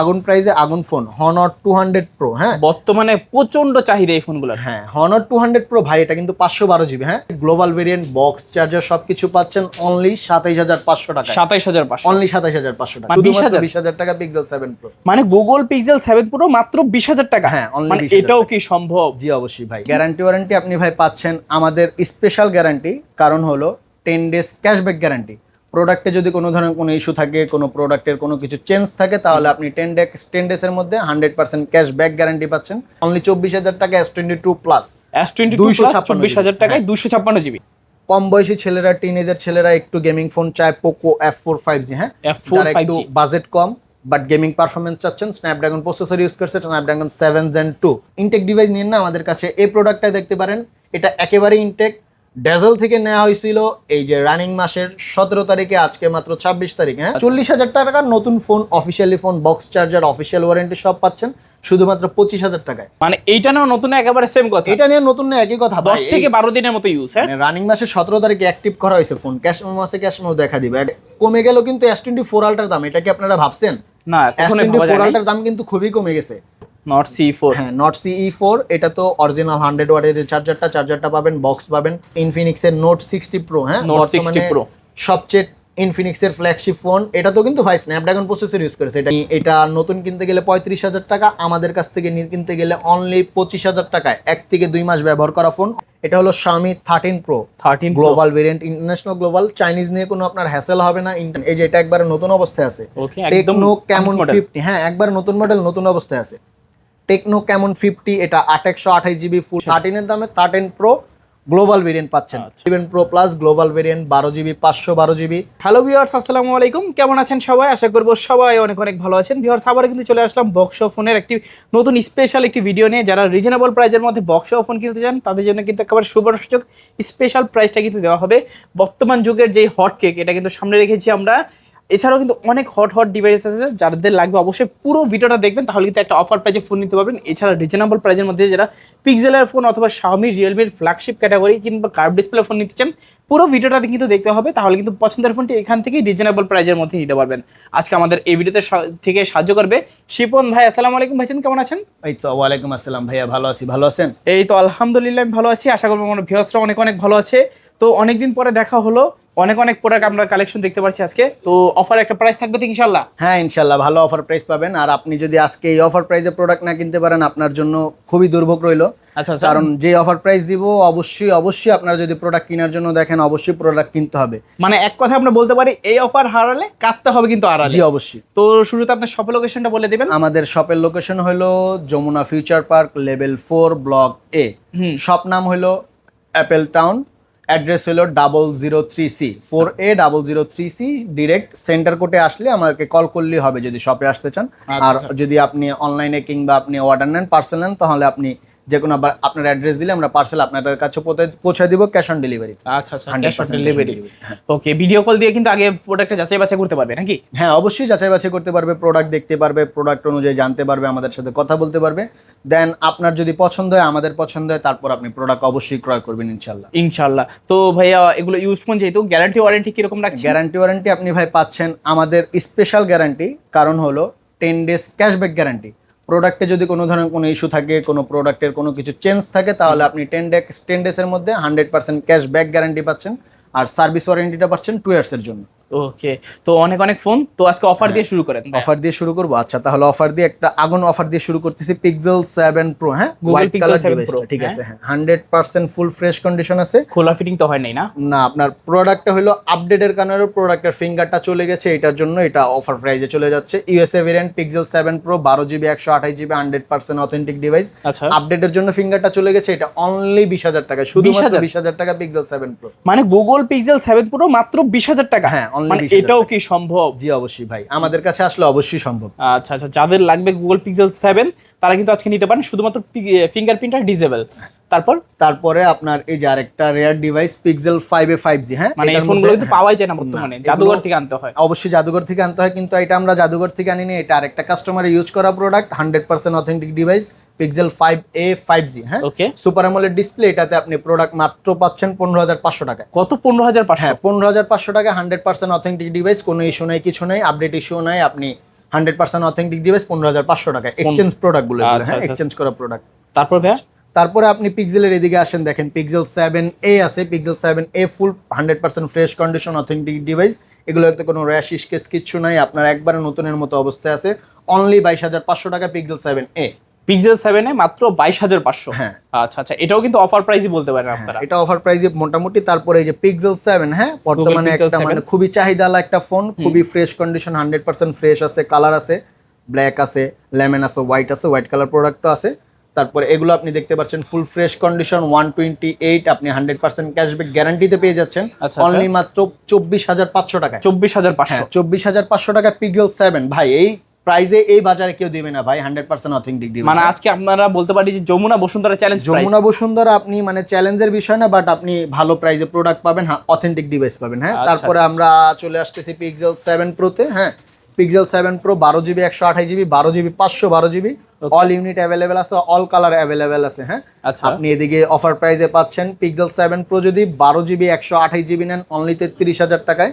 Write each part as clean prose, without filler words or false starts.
আগুন প্রাইজে আগুন ফোন Honor 200 Pro। হ্যাঁ, বর্তমানে প্রচন্ড চাহিদা এই ফোনগুলোর। হ্যাঁ, Honor 200 Pro ভাই, এটা কিন্তু 512 GB। হ্যাঁ, গ্লোবাল ভেরিয়েন্ট, বক্স চার্জার সবকিছু পাচ্ছেন অনলি 27500 টাকা। 27500, অনলি 27500 টাকা, মানে শুধুমাত্র 20000 টাকা পিক্সেল 7 Pro। মানে গুগল পিক্সেল 7 প্রো মাত্র 20000 টাকা। হ্যাঁ, অনলি মানে এটাও কি সম্ভব? জি অবশ্যই ভাই। গ্যারান্টি ওয়ারেন্টি আপনি ভাই পাচ্ছেন আমাদের স্পেশাল গ্যারান্টি, কারণ হলো 10 ডেজ ক্যাশব্যাক গ্যারান্টি। প্রোডাক্টে যদি কোনো ধরনের কোনো ইস্যু থাকে, কোনো প্রোডাক্টের কোনো কিছু চেঞ্জ থাকে, তাহলে আপনি 10 ডেজের মধ্যে 100% ক্যাশব্যাক গ্যারান্টি পাচ্ছেন অনলি 24000 টাকা। S22 প্লাস, S22 প্লাস 24000 টাকায় 256 জিবি। কম বয়সী ছেলেরা, টিনেজার ছেলেরা একটু গেমিং ফোন চায়, পোকো F4 5G। হ্যাঁ, যারা একটু budget com but gaming performance চাচ্ছেন, স্ন্যাপড্রাগন প্রসেসর ইউজ করছে, স্ন্যাপড্রাগন 7 Gen 2 ইনটেক ডিভাইস নিন না আমাদের কাছে। এই প্রোডাক্টটা দেখতে পারেন, এটা একেবারে ইনটেক, ডেজেল থেকে নেওয়া হয়েছিল এই যে রানিং মাসের 17 তারিখে, আজকে মাত্র 26 তারিখ। হ্যাঁ, 40000 টাকার নতুন phone, officially phone, box charger, official warranty সব পাচ্ছেন শুধুমাত্র 25000 টাকায়। মানে এইটা না নতুন, একেবারে সেম কথা। এটা নিয়ে নতুন না একই কথা, 10 থেকে 12 দিনের মতো ইউজ। হ্যাঁ, রানিং মাসের 17 তারিখে অ্যাক্টিভ করা হয়েছে ফোন, ক্যাশ মেমো আছে, ক্যাশ মেমো দেখা দিবে। কমে গেল কিন্তু S24 আলট্রার দাম, এটা কি আপনারা ভাবছেন? না, এখনই ভাবা যায় না। S24 আলট্রার দাম কিন্তু খুবই কমে গেছে। নট CE4, হ্যাঁ, নট CE4, এটা তো অরিজিনাল 100 ওয়াটের যে চার্জারটা পাবেন, বক্স পাবেন। ইনফিনিক্সের নোট 60 প্রো। হ্যাঁ, নোট 60 প্রো সবচেয়ে ইনফিনিক্সের ফ্ল্যাগশিপ ফোন। এটা তো কিন্তু ভাই স্ন্যাপড্রাগন প্রসেসর ইউজ করেছে। এটা নতুন কিনতে গেলে 35000 টাকা, আমাদের কাছ থেকে কিনতে গেলে অনলি 25000 টাকায় 1 থেকে 2 মাস ব্যবহার করা ফোন। এটা হলো Xiaomi 13 Pro global variant, international global, Chinese নিয়ে কোনো আপনার হ্যাসেল হবে না। এই যে এটা একবারে নতুন অবস্থায় আছে, টেকনো ক্যামন 50। হ্যাঁ, একবার নতুন মডেল, নতুন অবস্থায় আছে টেকনো ক্যামন 50। এটা 828 GB ফুল 13 এর দামে 13 Pro গ্লোবাল ভেরিয়েন্ট পাচ্ছেন। 7 Pro plus global variant 12 GB 512 GB। Hello viewers, আসসালামু আলাইকুম। কেমন আছেন সবাই? আশা করব সবাই অনেক অনেক ভালো আছেন। ভিউয়ার্স, আবার কিন্তু চলে আসলাম বক্সো ফোনের একটি নতুন স্পেশাল একটি ভিডিও নিয়ে। যারা রিজনেবল প্রাইসের মধ্যে বক্সো ফোন কিনতে চান, তাদের জন্য কিন্তু একেবারে সুবর্ণ সুযোগ। স্পেশাল প্রাইসটা কিন্তু দেওয়া হবে। বর্তমান যুগের যেই হট কেক, এটা কিন্তু সামনে রেখেছি আমরা। এছাড়াও কিন্তু অনেক হট ডিভাইস আছে, যাদের লাগবে অবশ্যই পুরো ভিডিওটা দেখবেন, তাহলে কিন্তু একটা অফার প্রাইসে ফোন নিতে পারবেন। এছাড়া রিজনেবল প্রাইসের মধ্যে যারা পিক্সেলের ফোন অথবা Xiaomi, রিয়েলমির ফ্ল্যাগশিপ ক্যাটাগরি কিংবা কার্ভ ডিসপ্লে ফোন নিতে চান, পুরো ভিডিওটাতে কিন্তু দেখতে হবে, তাহলে কিন্তু পছন্দের ফোনটি এখান থেকেই রিজনেবল প্রাইসের মধ্যে নিতে পারবেন। আজকে আমাদের এই ভিডিওতে থেকে সাহায্য করবে শিপন ভাই। আসসালামু আলাইকুম ভাইজান, কেমন আছেন? এই তো, ওয়ালাইকুম আসসালাম ভাইয়া, ভালো আছি, ভালো আছেন? এই তো আলহামদুলিল্লাহ আমি ভালো আছি। আশা করবো আমার ভিউয়ার্সরা অনেক অনেক ভালো আছে। তো অনেকদিন পরে দেখা হলো, অনেক অনেক প্রোডাক্ট আমরা কালেকশন দেখতে পাচ্ছি আজকে। তো অফার একটা প্রাইস থাকবে তো ইনশাআল্লাহ? হ্যাঁ, ইনশাআল্লাহ ভালো অফার প্রাইস পাবেন। আর আপনি যদি আজকে এই অফার প্রাইসে প্রোডাক্ট না কিনতে পারেন, আপনার জন্য খুবই দুর্ভোগ রইলো। আচ্ছা, কারণ যে অফার প্রাইস দিব, অবশ্যই আপনারা যদি প্রোডাক্ট কেনার জন্য দেখেন, অবশ্যই প্রোডাক্ট কিনতে হবে। মানে এক কথা আমরা বলতে পারি, এই অফার হারালে কাটতে হবে কিন্তু আড়ালে। জি অবশ্যই। তো শুরুতে আপনার শপের লোকেশনটা বলে দিবেন। আমাদের শপের লোকেশন হলো Jamuna future park, level 4, block A। Shop নাম হলো অ্যাপেল টাউন। অ্যাড্রেস হলো 003C 4A 003C। Direct centre কোর্টে আসলে আমাকে কল করলেই হবে যদি শপে আসতে চান। আর যদি আপনি অনলাইনে কিংবা আপনি অর্ডার নেন, পার্সেল নেন, তাহলে আপনি যে কোনো আপনার অ্যাড্রেস দিলে আমরা পার্সেল আপনাদের কাছে পৌঁছে দিব, ক্যাশ অন ডেলিভারি। আচ্ছা, cash on delivery. Okay, video call দিয়ে কিন্তু আগে প্রোডাক্টটা যাচাই বাছাই করতে পারবে নাকি? হ্যাঁ, অবশ্যই যাচাই বাছাই করতে পারবে, প্রোডাক্ট দেখতে পারবে, প্রোডাক্ট অনুযায়ী জানতে পারবে, আমাদের সাথে কথা বলতে পারবে। দেন আপনার যদি পছন্দ হয়, আমাদের পছন্দ হয়, তারপর আপনি প্রোডাক্ট অবশ্যই ক্রয় করবেন ইনশাআল্লাহ। তো ভাইয়া, এগুলো ইউজ ফোন যেহেতু, গ্যারান্টি ওয়ারেন্টি কিরকম রাখছেন? গ্যারান্টি ওয়ারেন্টি আপনি ভাই পাচ্ছেন আমাদের স্পেশাল গ্যারান্টি, কারণ হলো 10 ডেজ ক্যাশব্যাক গ্যারান্টি। প্রোডাক্টে যদি কোনো ধরনের কোনো ইস্যু থাকে, কোনো প্রোডাক্টের কোনো কিছু চেঞ্জ থাকে, তাহলে আপনি 10 ডেজের মধ্যে 100% ক্যাশব্যাক গ্যারান্টি পাচ্ছেন। আর সার্ভিস ওয়ারেন্টিটা পাচ্ছেন 2 ইয়ার্সের জন্য। ওকে, তো অনেক অনেক ফোন, তো আজকে অফার দিয়ে শুরু করেন। অফার দিয়ে শুরু করবো? আচ্ছা, তাহলে অফার দিয়ে একটা আগুন অফার দিয়ে শুরু করতেছি। Pixel 7 Pro। হ্যাঁ, গুগল পিক্সেল 7 Pro, ঠিক আছে। হ্যাঁ, 100% ফুল ফ্রেশ কন্ডিশন আছে, খোলা ফিটিং তো হয় নাই না? না, আপনার প্রোডাক্টটা হলো আপডেটের কারণে প্রোডাক্টের ফিঙ্গারটা চলে গেছে, এটার জন্য এটা অফার প্রাইসে চলে যাচ্ছে। USA variant pixel 7 Pro 12 GB 128 GB 100% authentic device. আচ্ছা, আপডেটের জন্য ফিঙ্গারটা চলে গেছে, এটা অনলি 20000 টাকা, শুধুমাত্র 20000 টাকা পিক্সেল 7 Pro। মানে গুগল পিক্সেল 7 Pro মাত্র 20000 টাকা? হ্যাঁ, মানে এটাও কি সম্ভব? জি অবশ্যই ভাই, আমাদের কাছে আসলে অবশ্যই সম্ভব। আচ্ছা, যাদের লাগবে গুগল পিক্সেল 7, তারা কিন্তু আজকে নিতে পারেন, শুধুমাত্র ফিঙ্গারপ্রিন্টটা ডিসেবল। তারপরে আপনার এই যে আরেকটা rare device pixel 5A 5G। হ্যাঁ, মানে এই ফোনগুলো কিন্তু পাওয়াই যায় না বর্তমানে, জাদুঘর থেকে আনতে হয়। অবশ্যই জাদুঘর থেকে আনতে হয়, কিন্তু এটা আমরা জাদুঘর থেকে আনিনি, এটা আরেকটা কাস্টমারের ইউজ করা product, 100% authentic device, pixel 5A 5G। হ্যাঁ, ওকে, সুপার অ্যামোলেড ডিসপ্লে। এটাতে আপনি প্রোডাক্ট মাত্র পাচ্ছেন 15500 টাকা। কত? 15500? হ্যাঁ, 15500 টাকা, 100% অথেন্টিক ডিভাইস, কোনো ইস্যু নাই, কিছু নাই, আপডেট ইস্যু নাই, আপনি 100% অথেন্টিক ডিভাইস 15,500 টাকা। এক্সচেঞ্জ প্রোডাক্টগুলো, আচ্ছা, হ্যাঁ আচ্ছা। এক্সচেঞ্জ করা প্রোডাক্ট। তারপর ভাইয়া তারপরে আপনি পিক্সেলের এদিকে আসেন, দেখেন পিক্সেল 7a আছে, পিক্সেল 7a ফুল 100% ফ্রেশ কন্ডিশন অথেন্টিক ডিভাইস। এগুলোতে কোনো র্যাশ স্কেচ কিচ্ছু নাই, আপনার একবারে নতুনের মতো অবস্থায় আছে। অনলি 22,500 টাকা পিক্সেল 7a। পিক্সেল 7 এ মাত্র 22,500। হ্যাঁ আচ্ছা আচ্ছা, এটাও কিন্তু অফার প্রাইসই বলতে পারেন আপনারা। এটা অফার প্রাইসে মোটামুটি। তারপরে এই যে পিক্সেল 7, হ্যাঁ বর্তমানে Pixel একটা 7 মানে খুবই চাহিদাওয়ালা একটা ফোন, খুবই ফ্রেশ কন্ডিশন, 100% ফ্রেশ আছে, কালার আছে, ব্ল্যাক আছে, লেমন আছে, হোয়াইট আছে, হোয়াইট কালার প্রোডাক্টও আছে। তারপরে এগুলো আপনি দেখতে পাচ্ছেন ফুল ফ্রেশ কন্ডিশন 128, আপনি 100% ক্যাশব্যাক গ্যারান্টিতে পেয়ে যাচ্ছেন আচ্ছা, অনলি মাত্র 24,500 টাকায়। 24,500। 24,500 টাকা পিক্সেল 7। ভাই এই প্রাইজে এই বাজারে কেউ দিবে না ভাই, 100% অথেন্টিক ডিভাইস। মানে আজকে আপনারা বলতে পারি যে যমুনা বসুন্ধরা চ্যালেঞ্জ প্রাইস। যমুনা বসুন্ধরা আপনি মানে চ্যালেঞ্জের বিষয় না, বাট আপনি ভালো প্রাইসে প্রোডাক্ট পাবেন, হ্যাঁ অথেন্টিক ডিভাইস পাবেন। হ্যাঁ আচ্ছা, তারপরে আচ্ছা, আমরা চলে আসতেছি পিক্সেল 7 প্রোতে। হ্যাঁ pixel 7 pro 12GB 128GB 12GB 512GB all unit available আছে, অল কালার অ্যাভেলেবেল আছে। হ্যাঁ আচ্ছা আপনি এদিকে অফার প্রাইসে পাচ্ছেন পিক্সেল 7 প্রো যদি 12GB 128GB নেন অনলি 33,000 টাকায়।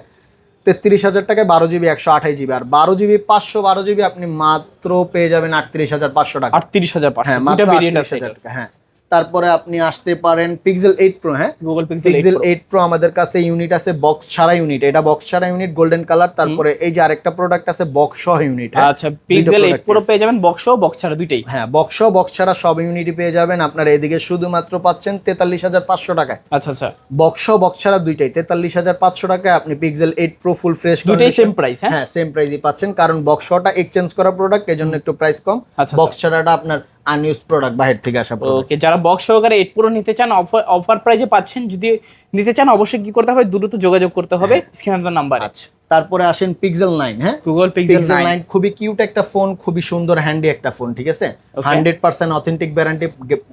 33,000 টাকায় 12GB 128GB, আর 12GB 512GB আপনি মাত্র পেয়ে যাবেন 38,500 টাকা। 38,500। হ্যাঁ দুটো মাত্র ভেরিয়েন্ট আছে 38,000 টাকা। হ্যাঁ তারপরে আপনি আসতে পারেন পিক্সেল 8 প্রো। হ্যাঁ গুগল পিক্সেল পিক্সেল 8 প্রো আমাদের কাছে ইউনিট আছে বক্স ছাড়া ইউনিট, এটা বক্স ছাড়া ইউনিট গোল্ডেন কালার। তারপরে এই যে আরেকটা প্রোডাক্ট আছে বক্স সহ ইউনিট। আচ্ছা পিক্সেল 8 প্রো পেয়ে যাবেন বক্স ও বক্স ছাড়া দুইটাই। হ্যাঁ বক্স সহ বক্স ছাড়া সব ইউনিটই পেয়ে যাবেন। আপনারা এদিকে শুধুমাত্র পাচ্ছেন 43,500 টাকায়। আচ্ছা আচ্ছা, বক্স সহ বক্স ছাড়া দুইটাই 43,500 টাকায় আপনি পিক্সেল 8 প্রো ফুল ফ্রেশ দুইটাই সেম প্রাইস। হ্যাঁ হ্যাঁ সেম প্রাইসই পাচ্ছেন, কারণ বক্স সহটা এক্সচেঞ্জ করা প্রোডাক্ট, এজন্য একটু প্রাইস কম। আচ্ছা, বক্স ছাড়াটা আপনার আনইউজ প্রোডাক্ট, বাইরে থেকে আসা প্রোডাক্ট। ওকে, যারা বক্স সহকারে 8 প্রো নিতে চান অফার প্রাইসে পাচ্ছেন। যদি নিতে চান অবশ্যই কি করতে হবে, দ্রুত যোগাযোগ করতে হবে স্ক্রিনের নাম্বারে। আচ্ছা তারপরে আসেন পিক্সেল 9। হ্যাঁ গুগল পিক্সেল পিক্সেল 9 9 খুবই কিউট একটা ফোন, খুবই সুন্দর হ্যান্ডি একটা ফোন, ঠিক আছে। Okay. 100% অথেন্টিক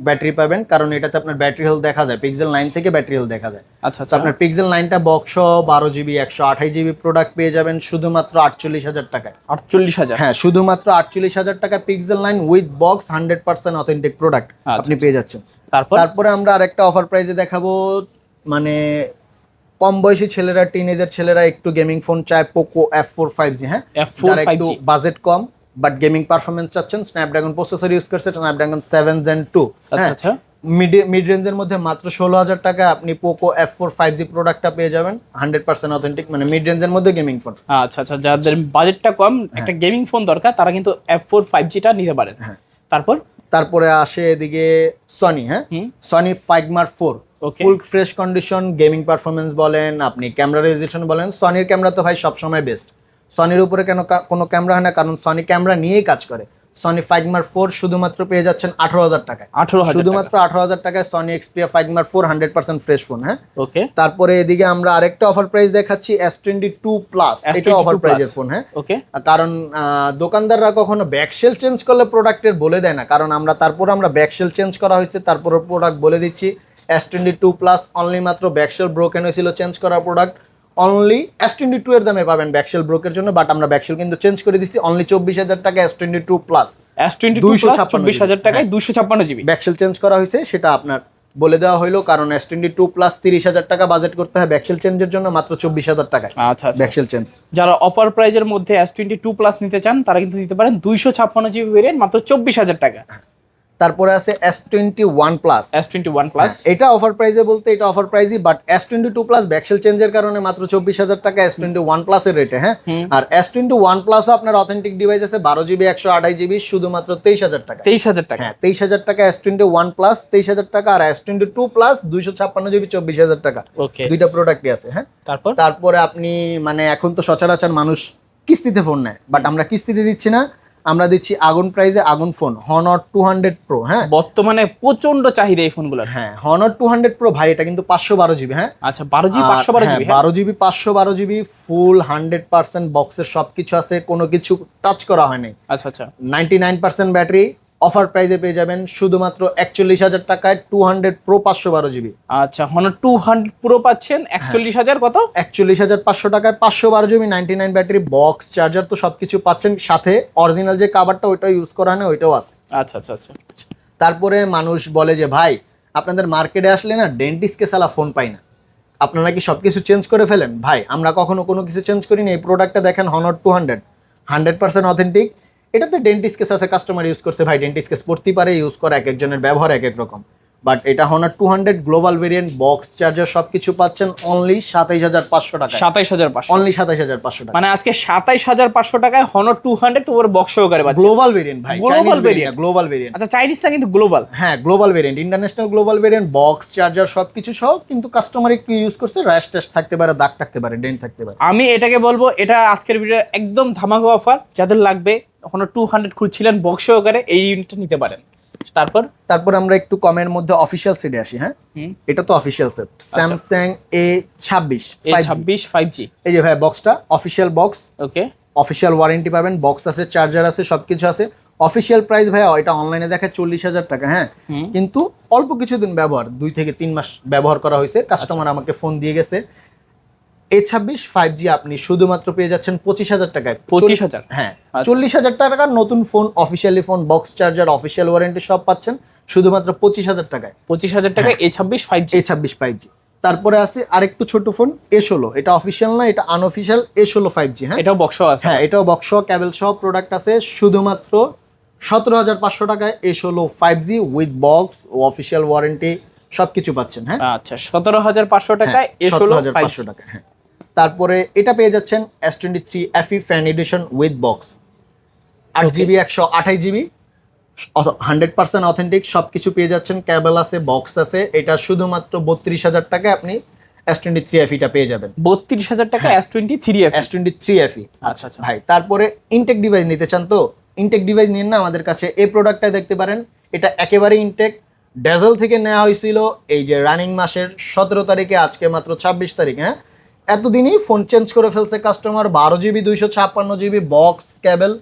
ব্যাটারি পাবেন, কারণ এটাতে আপনার ব্যাটারি হেলথ দেখা যায়, পিক্সেল 9 থেকে ব্যাটারি হেলথ দেখা যায়। আচ্ছা তো আচ্ছা, আপনার pixel 9টা box 12GB 128GB product পেয়ে যাবেন শুধুমাত্র 48,000 টাকায়। 48,000। হ্যাঁ শুধুমাত্র 48,000 টাকা pixel 9 with box 100% authentic product আপনি পেয়ে যাচ্ছেন। তারপরে আমরা আরেকটা অফার প্রাইসে দেখাবো, মানে কম বয়সী ছেলেরা, টিনেজার ছেলেরা একটু গেমিং ফোন চায়, পোকো F4 5G। হ্যাঁ F4 যারা একটু 5G budget com but gaming performance চাচ্ছেন, স্ন্যাপড্রাগন প্রসেসর ইউজ করছে, স্ন্যাপড্রাগন 7 Gen 2। আচ্ছা হ্যাঁ আচ্ছা, মিড রেঞ্জের মধ্যে মাত্র 16,000 টাকায় আপনি পোকো F4 5G প্রোডাক্টটা পেয়ে যাবেন 100% অথেন্টিক, মানে মিড রেঞ্জের মধ্যে গেমিং ফোন। আচ্ছা আচ্ছা, যাদের বাজেটটা কম একটা গেমিং ফোন দরকার তারা কিন্তু F4 5G টা নিতে পারেন। হ্যাঁ তারপরে আসে এদিকে সনি। হ্যাঁ হুম, সনি ফাইগমার 4 okay, full fresh condition, gaming performance বলেন, আপনি ক্যামেরা রেজলিউশন বলেন, সনির ক্যামেরা তো ভাই সবসময় বেস্ট। সনির উপরে কেন কোনো ক্যামেরা হয় না, কারণ সনি ক্যামেরা নিয়েই কাজ করে। সনি ফাইগমার 4 শুধুমাত্র পেয়ে যাচ্ছেন 18,000 টাকায়। 18,000 শুধুমাত্র 18,000 টাকায় সনি এক্সপিরিয়া ফাইগমার 4 100% ফ্রেশ ফোন। হ্যাঁ ওকে তারপরে এদিকে আমরা আরেকটা অফার প্রাইস দেখাচ্ছি S22 প্লাস, এটা অফার প্রাইজের ফোন। হ্যাঁ ওকে, কারণ দোকানদাররা কখনো ব্যাকশেল চেঞ্জ করলে প্রোডাক্টের বলে দেয় না, কারণ আমরা ব্যাকশেল চেঞ্জ করা হয়েছে, তারপর প্রোডাক্ট বলে দিচ্ছি। S22 প্লাস অনলি মাত্র ব্যাকশেল ব্রোকেন হয়েছিল, চেঞ্জ করা প্রোডাক্ট অনলি S22 এর দামে পাবেন ব্যাকশেল ব্রোকের জন্য, বাট আমরা ব্যাকশেল কিন্তু চেঞ্জ করে দিচ্ছি অনলি 24,000 টাকা S22 প্লাস। S22 প্লাস 24,000 টাকায় 256 জিবি ব্যাকশেল চেঞ্জ করা হয়েছে, সেটা আপনার বলে দেওয়া হলো, কারণ S22 প্লাস 30,000 টাকা বাজেট করতে হয় ব্যাকশেল চেঞ্জের জন্য, মাত্র 24,000 টাকায় আচ্ছা আচ্ছা, ব্যাকশেল চেঞ্জ। যারা অফার প্রাইজের মধ্যে S22 প্লাস নিতে চান তারা কিন্তু নিতে পারেন 256 জিবি ভেরিয়েন্ট মাত্র 24,000 টাকা। তারপরে আছে S21 প্লাস। S21 প্লাস এটা অফার প্রাইসে বলতে এটা অফার প্রাইসই, বাট S22 প্লাস ব্যাকশেল চেঞ্জের কারণে মাত্র 24,000 টাকা S21 প্লাসের রেটে। হ্যাঁ আর S21 প্লাসও আপনার অথেন্টিক ডিভাইস আছে 12GB 128GB শুধুমাত্র 23,000 টাকা। 23,000 টাকা। হ্যাঁ 23,000 টাকা S21 প্লাস 23,000 টাকা, আর S22 প্লাস 256GB 24,000 টাকা। ওকে, দুইটা প্রোডাক্টই আছে। হ্যাঁ তারপরে আপনি মানে এখন তো সচরাচর মানুষ কিস্তিতে ফোন নেয়, বাট আমরা কিস্তিতে দিচ্ছি না, আমরা দিচ্ছি আগুন প্রাইসে আগুন ফোন Honor 200 Pro। হ্যাঁ বর্তমানে প্রচন্ড চাহিদা এই ফোনগুলোর। হ্যাঁ Honor 200 Pro ভাই, এটা কিন্তু 512GB। হ্যাঁ আচ্ছা 12GB 512GB। 12GB 512GB ফুল 100% বক্সের সবকিছু আছে, কোনো কিছু টাচ করা হয়নি। আচ্ছা আচ্ছা, 99% ব্যাটারি অফার প্রাইসে পেয়ে যাবেন শুধুমাত্র 41,000 টাকায় 200 Pro 512GB। আচ্ছা Honor 200 Pro পাচ্ছেন 41,000 কত? 41,500 টাকায় 512GB 99 ব্যাটারি, বক্স চার্জার তো সবকিছু পাচ্ছেন, সাথে অরিজিনাল যে কাভারটা ওইটাও ইউজ করা হয় না, ওইটাও আছে। আচ্ছা আচ্ছা আচ্ছা, তারপরে মানুষ বলে যে ভাই আপনাদের মার্কেটে আসলে না ডেন্টিস্টকে সালা ফোন পাই না, আপনারা কি সব কিছু চেঞ্জ করে ফেলেন? ভাই আমরা কখনো কোনো কিছু চেঞ্জ করিনি। এই প্রোডাক্টটা দেখেন Honor 200 100% অথেন্টিক। এটাতে ডেন্টিস্ট কেস আছে, কাস্টমার ইউজ করছে ভাই, ডেন্টিস্ট কেস পড়তে পারে, ইউজ করে এক একজনের ব্যবহার এক এক রকম। বাট এটা honours 200 global variant, box charger সবকিছু পাচ্ছেন অনলি 27500 টাকা। 27500, অনলি 27500 টাকা। মানে আজকে 27500 টাকায় হনর 200 তোমার বক্স সহকারে পাচ্ছেন। গ্লোবাল ভেরিয়েন্ট ভাই, গ্লোবাল ভেরিয়েন্ট, গ্লোবাল ভেরিয়েন্ট। আচ্ছা চাইনিজটা কিন্তু গ্লোবাল। হ্যাঁ global variant, international global variant, box charger সবকিছু সহ, কিন্তু কাস্টমার একটু ইউজ করছে, র্যাশ ট্যাশ থাকতে পারে, দাগ থাকতে পারে, ডেন্ট থাকতে পারে। আমি এটাকে বলবো এটা আজকের ভিডিওর একদম ধামাকা অফার, যাদের লাগবে হনর 200 খুঁজছিলেন বক্স সহকারে এই ইউনিটটা নিতে পারেন। তারপর আমরা একটু কমের মধ্যে অফিশিয়াল সেটে আসি। হ্যাঁ এটা তো official set, Samsung A26 5G। এই যে ভাই বক্সটা অফিশিয়াল বক্স, ওকে, অফিশিয়াল ওয়ারেন্টি পাবেন, বক্স আছে, চার্জার আছে, সবকিছু আছে। অফিশিয়াল প্রাইস ভাই এটা অনলাইনে দেখায় 40,000 টাকা। হ্যাঁ কিন্তু অল্প কিছুদিন ব্যবহার, 2 থেকে 3 মাস ব্যবহার করা হয়েছে। কাস্টমার আমাকে ফোন দিয়ে গেছে, A26 5G আপনি শুধুমাত্র পেয়ে যাচ্ছেন 25,000 টাকায়। 25,000? হ্যাঁ 40,000 টাকার নতুন phone, officially phone, box charger, official warranty সব পাচ্ছেন শুধুমাত্র 25,000 টাকায়। 25,000 টাকায় A26 5G। A26 5G। তারপরে আছে আরেকটু ছোট ফোন A16, এটা অফিশিয়াল না, এটা আনঅফিশিয়াল, A16 5G। হ্যাঁ এটাও বক্স আছে। হ্যাঁ এটাও বক্স ক্যাবেল সহ প্রোডাক্ট আছে, শুধুমাত্র 17,500 টাকায় A16 5G উইথ বক্স ও অফিশিয়াল ওয়ারেন্টি সবকিছু পাচ্ছেন। হ্যাঁ আচ্ছা 17,500 টাকায় A16 500 টাকা। হ্যাঁ তারপরে এটা পেয়ে যাচ্ছেন S23 FE fan addition with box, 8GB 128GB, 100% authentic, সবকিছু পেয়ে যাচ্ছেন, ক্যাবেল আছে, বক্স আছে। এটা শুধুমাত্র 32,000 টাকায় আপনি S23 FE-টা পেয়ে যাবেন। 32,000 টাকা S23 FE। S23 FE। আচ্ছা আচ্ছা ভাই তারপরে ইনটেক ডিভাইস নিতে চান তো ইনটেক ডিভাইস নিন না আমাদের কাছে, এই প্রোডাক্টটা দেখতে পারেন, এটা একেবারে ইনটেক, ড্যাজেল থেকে নেওয়া হয়েছিল এই যে রানিং মাসের 17 তারিখে, আজকে মাত্র 26 তারিখ। হ্যাঁ এতদিনই ফোন চেঞ্জ করে ফেলছে customer, 12GB 256GB box cable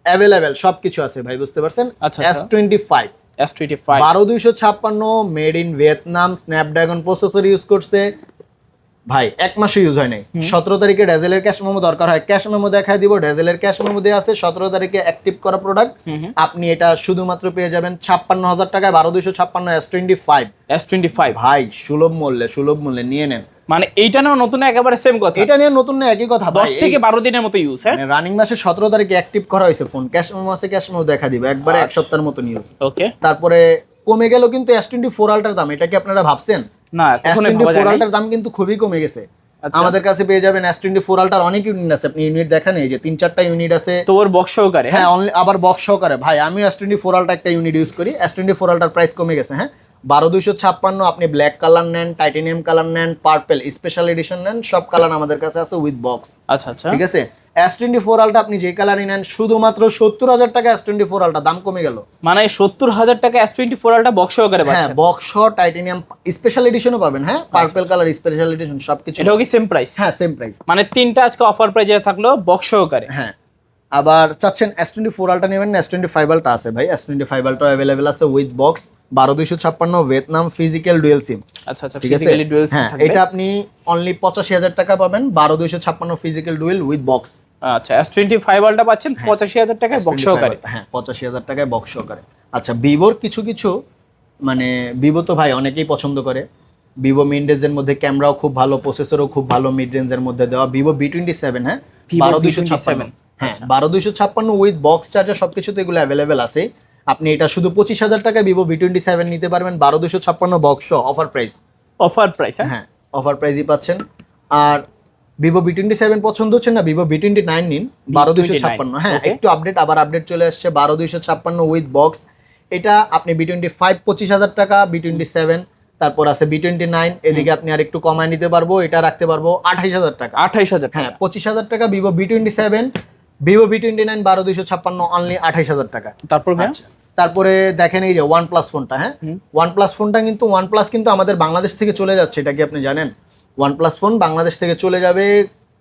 available সবকিছু আছে ভাই, বুঝতে পারছেন। আচ্ছা S25 12256 made in Vietnam, Snapdragon processor use করছে ভাই, 1 মাসও ইউজ হয় নাই। 17 তারিখে ড্যাজেলের ক্যাশ মেমো দরকার হয়, ক্যাশ মেমো দেখায় দিব, ড্যাজেলের ক্যাশ মেমো দেওয়া আছে। 17 তারিখে অ্যাক্টিভ করা প্রোডাক্ট, আপনি এটা শুধুমাত্র পেয়ে যাবেন 56,000 টাকায়, 12256 S25 ভাই, সুলভ মূল্যে নিয়ে নেন। মানে এইটা না নতুন একেবারে সেম কথা, এটা নিয়ে নতুন না একই কথা, 10 থেকে 12 দিনের মতো ইউজ। হ্যাঁ রানিং মাসে 17 তারিখে অ্যাক্টিভ করা হয়েছে ফোন, ক্যাশ মেমো আছে, ক্যাশ মেমো দেখা দিব, একবারে 1 সপ্তাহের মতো ইউজ। ওকে তারপরে কমে গেল কিন্তু S24 আলট্রার দাম, এটা কি আপনারা ভাবছেন? না কখনোই ভাবা যায় না। S24 আলট্রার দাম কিন্তু খুবই কমে গেছে। আমাদের কাছে পেয়ে যাবেন S24 আলট্রার অনেক ইউনিট আছে, আপনি ইউনিট দেখেন, এই যে 3-4টা ইউনিট আছে তোর বক্স সহকারে। হ্যাঁ আবার বক্স সহকারে। ভাই আমি S24 আলট্রা একটা ইউনিট ইউজ করি, S24 আলট্রার প্রাইস কমে গেছে। হ্যাঁ 12256, আপনি ব্ল্যাক কালার নেন, টাইটেনিয়াম কালার নেন, পার্পল স্পেশাল এডিশন নেন, সব কালার আমাদের কাছে আছে উইথ বক্স। আচ্ছা আচ্ছা ঠিক আছে। S24 আলট্রা আপনি যে কালারই নেন শুধুমাত্র 70,000 টাকা, S24 আলট্রা দাম কমে গেল, মানে 70,000 টাকা S24 আলট্রা বক্স সহকারে হ্যাঁ পাচ্ছেন। বক্স টাইটেনিয়াম স্পেশাল এডিশনও পাবেন। হ্যাঁ পার্পল কালার স্পেশাল এডিশন সবকিছু। এটাও কি সেম প্রাইস? হ্যাঁ সেম প্রাইস, মানে তিনটা আজকে অফার প্রাইজে থাকলো বক্স সহকারে। হ্যাঁ আবার চাচ্ছেন S24 আলট্রা নেবেন না, S25 আলট্রা আছে ভাই, S25 আলট্রা अवेलेबल আছে with box, 12256 Vietnam physical dual SIM. আচ্ছা আচ্ছা ঠিক আছে। ফিজিক্যালি ডুয়াল সিম হ্যাঁ থাকবে। এটা আপনি অনলি 85,000 টাকা পাবেন, 12256 ফিজিক্যাল ডুয়াল উইথ বক্স। আচ্ছা S25 আলট্রা পাচ্ছেন 85,000 টাকায় বক্স সহকারে। হ্যাঁ 85,000 টাকায় বক্স সহকারে। আচ্ছা ভিভোর কিছু মানে ভিভো তো ভাই অনেকেই পছন্দ করে, ভিভো মিড রেঞ্জের মধ্যে ক্যামেরাও খুব ভালো, প্রসেসরও খুব ভালো, মিড রেঞ্জের মধ্যে দেওয়া ভিভো V27। হ্যাঁ 12256, হ্যাঁ 12256 উইথ বক্স চার্জার সবকিছুতে এগুলো অ্যাভেলেবেল আছে। আপনি এটা শুধু 25,000 টাকায় ভিভো V27 নিতে পারবেন, 12256 box offer price. Offer price? হ্যাঁ অফার প্রাইসই পাচ্ছেন। আর ভিভো V27 পছন্দ হচ্ছে না, ভিভো V29 নিন, 12256। হ্যাঁ একটু আপডেট চলে আসছে, 12256 উইথ বক্স। এটা আপনি V25 25,000 টাকা, V27, তারপর আছে V29, এদিকে আপনি আর একটু কমায় নিতে পারবো, এটা রাখতে পারবো 28,000 টাকা। 28,000? হ্যাঁ 25,000 টাকা Vivo V27, Vivo V29 12256 only 28,000 টাকা। তারপর তারপরে দেখেন এই যে OnePlus ফোনটা। হ্যাঁ OnePlus ফোনটা কিন্তু OnePlus কিন্তু আমাদের বাংলাদেশ থেকে চলে যাচ্ছে, এটা কি আপনি জানেন? OnePlus ফোন বাংলাদেশ থেকে চলে যাবে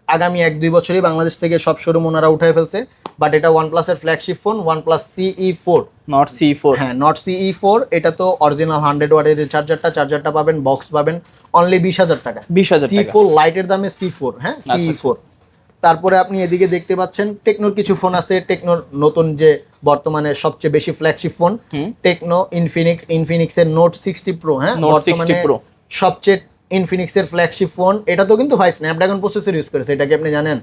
আগামী 1-2 বছরই, বাংলাদেশ থেকে সব শোরুম ওনারা উঠায় ফেলছে। বাট এটা OnePlus এর flagship phone, OnePlus CE4, not CE4। হ্যাঁ নট CE4। এটা তো অরিজিনাল 100 ওয়াটের যে চার্জারটা পাবেন, বক্স পাবেন অনলি 20,000 টাকা। 20,000 টাকা। C4 লাইটের দামে C4। হ্যাঁ CE4। তারপরে আপনি এদিকে দেখতে পাচ্ছেন টেকনোর কিছু ফোন আছে, টেকনোর নতুন যে বর্তমানে সবচেয়ে বেশি ফ্ল্যাগশিপ ফোন টেকনো ইনফিনিক্সের নোট 60 প্রো। হ্যাঁ বর্তমানে সবচেয়ে ইনফিনিক্সের ফ্ল্যাগশিপ ফোন, এটা তো কিন্তু ভাই স্ন্যাপড্রাগন প্রসেসর ইউজ করেছে, এটা কি আপনি জানেন?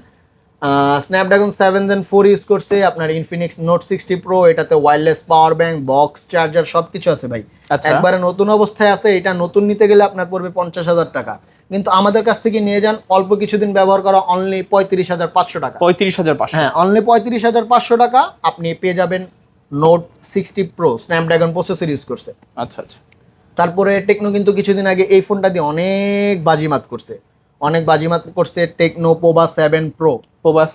স্ন্যাপড্রাগন 7 Gen 4 ইউজ করছে, আপনার ইনফিনিক্স নোট 60 প্রো, এটাতে wireless power bank, box charger সবকিছু আছে ভাই। আচ্ছা একবারে নতুন অবস্থায় আছে, এটা নতুন নিতে গেলে আপনার পড়বে 50,000 টাকা, কিন্তু আমাদের কাছ থেকে নিয়ে যান অল্প কিছুদিন ব্যবহার করা অনলি 35,500 টাকা। 35,500, হ্যাঁ, অনলি 35,500 টাকা আপনি পেয়ে যাবেন note 60 pro Snapdragon processor use করছে। আচ্ছা আচ্ছা। তারপরে টেকনো কিন্তু কিছুদিন আগে এই ফোনটা দিয়ে অনেক বাজিমাত করছে techno Pova 7 pro. Pova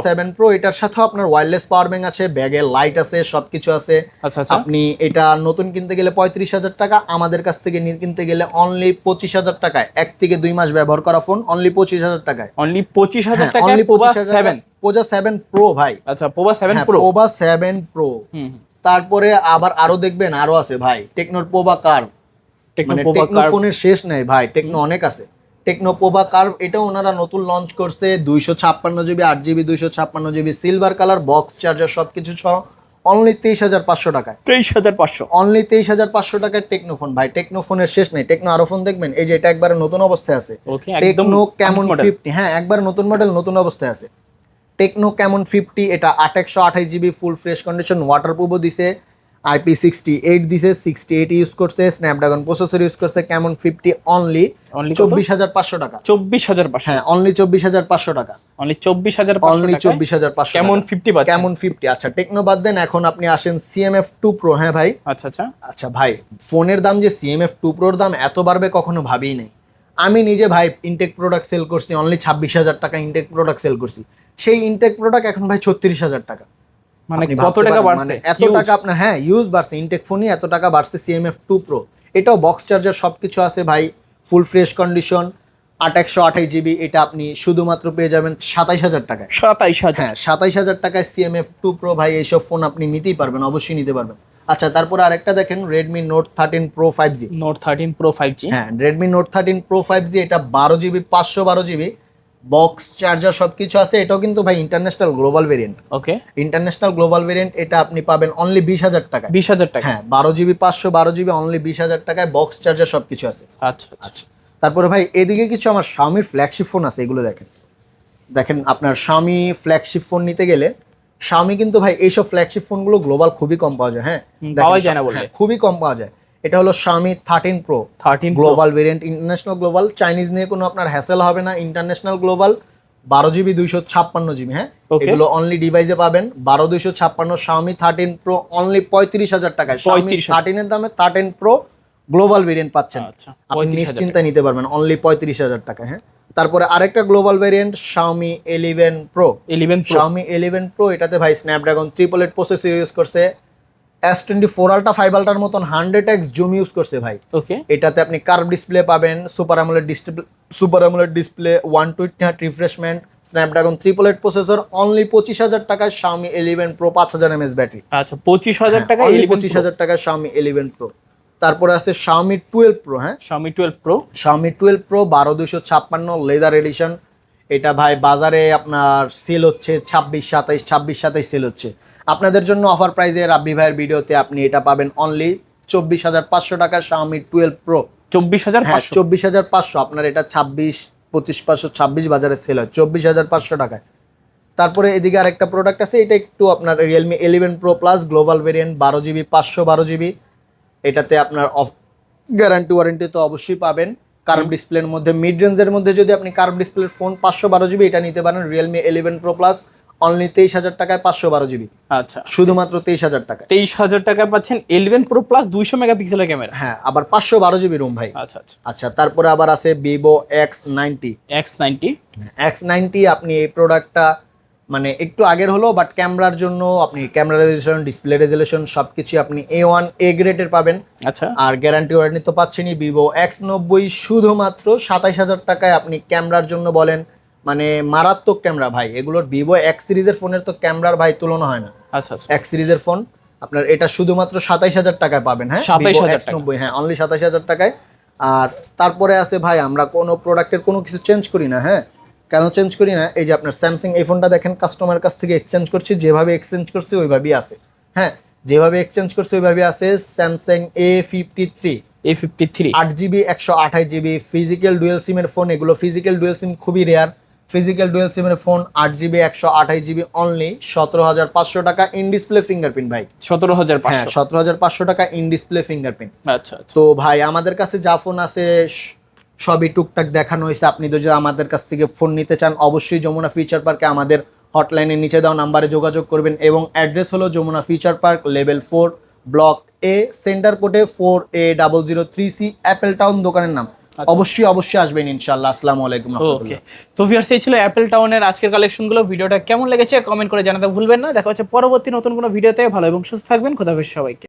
7 pro এটার সাথে আপনার ওয়্যারলেস পাওয়ার ব্যাংক আছে, ব্যাগের লাইট আছে, সবকিছু আছে। আচ্ছা আচ্ছা। আপনি এটা নতুন কিনতে গেলে 35,000 টাকা, আমাদের কাছ থেকে কিনতে গেলে অনলি 25,000 টাকায় 1 থেকে 2 মাস ব্যবহার করা ফোন অনলি 25,000 টাকায়। অনলি 25,000 টাকা অনলি পোভা 25,000 7। পোভা 7 প্রো ভাই। আচ্ছা, পোভা 7 প্রো। Pova 7 pro. তারপরে আবার আরো দেখবেন আরো আছে ভাই, টেকনোর পোভা কার্ভ। টেকনো মানে পোভা টেকনো কার্ভ ফোনের শেষ নেই ভাই, টেকনো অনেক আছে। টেকনো পোভা কার্ভ এটা ওনারা নতুন লঞ্চ করছে, 256 GB 8 GB 256 GB silver colour, box charger সবকিছু সহ অনলি 23,500 টাকায়। 23,500, অনলি 23,500 টাকায় টেকনো ফোন ভাই। টেকনো ফোনের শেষ নেই, টেকনো আরো ফোন দেখবেন, এই যে এটা একবারে নতুন অবস্থায় আছে। ওকে, একদম টেকনো কেমন মডেল। 50, হ্যাঁ একবার নতুন মডেল, নতুন অবস্থায় আছে। টেকনো কেমন 50, এটা 828 জিবি ফুল ফ্রেশ কন্ডিশন, ওয়াটারপ্রুফও দিছে, IP68 দিছে, 68 ইউজ করছে, স্ন্যাপড্রাগন প্রসেসর ইউজ করছে। কেমন 50 অনলি 24,500 টাকা। 24,500, হ্যাঁ অনলি 24,500 টাকা। অনলি 24,500 অনলি টাকা। 24,500 কেমন 50 পাচ্ছেন? কেমন 50। আচ্ছা টেকনো বাদ দেন, এখন আপনি আসেন CMF 2 প্রো। হ্যাঁ ভাই। আচ্ছা আচ্ছা। আচ্ছা ভাই, ফোনের দাম যে CMF 2 প্রোর দাম এত বাড়বে কখনো ভাবিই নাই। আমি নিজে ভাই ইনটেক প্রোডাক্ট সেল করছি অনলি 26,000 টাকা, ইনটেক প্রোডাক্ট সেল করছি। সেই ইনটেক প্রোডাক্ট এখন ভাই 36,000 টাকা। মানে আপনি কত ভাবতে টাকা পারেন, বাড়ছে? মানে এত টাকা আপনার, হ্যাঁ ইউজ বাড়ছে, ইনটেক ফোনই এত টাকা বাড়ছে। CMF 2 প্রো এটাও বক্স চার্জার সবকিছু আছে ভাই, ফুল ফ্রেশ কন্ডিশন, 828 জিবি। এটা আপনি শুধুমাত্র পেয়ে যাবেন 27,000 টাকায়। 27,000। হ্যাঁ 27,000 টাকায় CMF 2 প্রো ভাই। এইসব ফোন আপনি নিতেই পারবেন, অবশ্যই নিতে পারবেন। আচ্ছা তারপরে আরেকটা দেখেন, Redmi Note 13 Pro 5G। Note 13 pro 5G। হ্যাঁ Redmi Note 13 Pro 5G, এটা 12 জিবি 512 জিবি বক্স চার্জার সবকিছু আছে। এটাও কিন্তু ভাই ইন্টারন্যাশনাল গ্লোবাল ভেরিয়েন্ট। ওকে, ইন্টারন্যাশনাল গ্লোবাল ভেরিয়েন্ট, এটা আপনি পাবেন অনলি 20,000 টাকায়। 20,000 টাকা। হ্যাঁ 12 জিবি 512 জিবি অনলি 20,000 টাকায়, বক্স চার্জার সবকিছু আছে। আচ্ছা আচ্ছা। তারপরে ভাই এদিকে কিছু আমার Xiaomi ফ্ল্যাগশিপ ফোন আছে, এগুলো দেখেন। দেখেন আপনার Xiaomi ফ্ল্যাগশিপ ফোন নিতে গেলে, Xiaomi কিন্তু ভাই এইসব ফ্ল্যাগশিপ ফোনগুলো গ্লোবাল খুবই কম পাওয়া যায়। হ্যাঁ দেখেন, পাওয়াই যায় না বললে। হ্যাঁ, খুবই কম পাওয়া যায়। এটা হলো Xiaomi 13 Pro 13 Pro। Global variant, international global, Chinese নিয়ে কোনো আপনার হ্যাসেল হবে না, ইন্টারন্যাশনাল গ্লোবাল, 12 জিবি 256 জিবি। হ্যাঁ Okay. এগুলো অনলি ডিভাইসে পাবেন 12 256 Xiaomi 13 Pro অনলি 35,000 টাকায়। Xiaomi 35,000 13 এর দামে 13 Pro গ্লোবাল ভেরিয়েন্ট পাচ্ছেন। আচ্ছা, আপনি 35,000 নিশ্চিন্তায় নিতে পারবেন অনলি 35,000 টাকা। হ্যাঁ তারপরে আরেকটা global variant Xiaomi 11 Pro। 11 pro. Xiaomi 11 Pro এটাতে ভাই স্ন্যাপড্রাগন 888 প্রসেসর ইউজ করছে, S24 Ultra 5 Ultraর মতন 100x জুম ইউজ করছে ভাই। ওকে, এটাতে আপনি কার্ভ ডিসপ্লে পাবেন, super AMOLED display, 120 hertz refreshment, Snapdragon 888 processor only 25,000 টাকায় Xiaomi 11 Pro 5000 mAh ব্যাটারি। আচ্ছা 25,000 টাকা। Only 11 Pro। 25,000 টাকায় Xiaomi 11 Pro। তারপরে আছে Xiaomi 12 Pro। হ্যাঁ Xiaomi 12 Pro। Xiaomi 12 Pro 12256 leather addition. এটা ভাই বাজারে আপনার সেল হচ্ছে 26-27 সেল হচ্ছে। আপনাদের জন্য অফার প্রাইসে রাব্বি ভাইয়ের ভিডিওতে আপনি এটা পাবেন অনলি 24,500 টাকা Xiaomi 12 Pro। 24,500। 24,500। আপনার এটা 25,500-26 বাজারে সেল হয় 24,500 টাকায়। তারপরে এদিকে আরেকটা প্রোডাক্ট আছে, এটা একটু আপনার Realme 11 Pro Plus global variant, 12 GB 512 GB. এটাতে আপনার অফ গ্যারান্টি ওয়ারেন্টি তো অবশ্যই পাবেন। কার্ভ ডিসপ্লের মধ্যে, মিড রেঞ্জের মধ্যে যদি আপনি কার্ভ ডিসপ্লের ফোন 512 জিবি এটা নিতে পারেন, Realme 11 Pro Plus অনলি 23,000 টাকায় 512 জিবি। আচ্ছা, শুধুমাত্র 23,000 টাকায়। 23,000 টাকা পাচ্ছেন 11 Pro Plus 200 মেগাপিক্সেলের ক্যামেরা। হ্যাঁ আবার 512 জিবি রুম ভাই। আচ্ছা আচ্ছা। আচ্ছা তারপরে আবার আছে Vivo X90। X90। X90 আপনি এই প্রোডাক্টটা মানে একটু আগের হলো, বাট ক্যামেরার জন্য আপনি ক্যামেরা রেজলিউশন, ডিসপ্লে রেজলিউশন সবকিছু আপনি A1 A গ্রেডের পাবেন। আচ্ছা, আর গ্যারান্টি ওয়ারেন্টি তো পাচ্ছেনই। Vivo X90 শুধুমাত্র 27,000 টাকায় আপনি ক্যামেরার জন্য বলেন, মানে মারাত্মক ক্যামেরা ভাই। এগুলোর Vivo X সিরিজের ফোনের তো ক্যামেরার ভাই তুলনা হয় না। আচ্ছা আচ্ছা। X সিরিজের ফোন আপনার এটা শুধুমাত্র 27,000 টাকায় পাবেন। হ্যাঁ 27,000 Vivo X90, হ্যাঁ অনলি 27,000 টাকায়। আর তারপরে আছে ভাই, আমরা কোনো প্রোডাক্টের কোনো কিছু চেঞ্জ করি না। হ্যাঁ কেন চেঞ্জ করি না, এই যে আপনার স্যামসাং এই ফোনটা দেখেন, কাস্টমার কাছ থেকে এক্সচেঞ্জ করছি, যেভাবে এক্সচেঞ্জ করছি ওইভাবেই আছে। হ্যাঁ যেভাবে এক্সচেঞ্জ করছি ওইভাবেই আছে। Samsung A53 A53 8 GB 128 GB physical dual সিমের ফোন। এগুলো ফিজিক্যাল ডুয়েল সিম খুবই রেয়ার, ফিজিক্যাল ডুয়েল সিমের ফোন 8GB 128GB অনলি 17,500 টাকা, ইন ডিসপ্লে ফিঙ্গারপ্রিন্ট ভাই। 17,500। হ্যাঁ 17,500 টাকা ইন ডিসপ্লে ফিঙ্গারপ্রিন্ট। আচ্ছা আচ্ছা। তো ভাই আমাদের কাছে যা ফোন আছে সবই টুকটাক দেখানো হয়েছে। আপনি যদি আমাদের কাছ থেকে ফোন নিতে চান অবশ্যই যমুনা ফিউচার পার্কে আমাদের হটলাইনের নিচে দেওয়া নাম্বারে যোগাযোগ করবেন, এবং অ্যাড্রেস হলো Jamuna future park level 4 block A, centre কোডে 4A003C, অ্যাপেল টাউন দোকানের নাম। অবশ্যই আসবেন ইনশাআল্লাহ। আসসালামু আলাইকুম। ওকে, তো ভিউয়ার্স এই ছিল অ্যাপেল টাউনের আজকের কালেকশনগুলো। ভিডিওটা কেমন লেগেছে কমেন্ট করে জানাতে ভুলবেন না। দেখা হচ্ছে পরবর্তী নতুন কোনো ভিডিওতে। ভালো এবং সুস্থ থাকবেন। খোদা হাফেজ সবাইকে।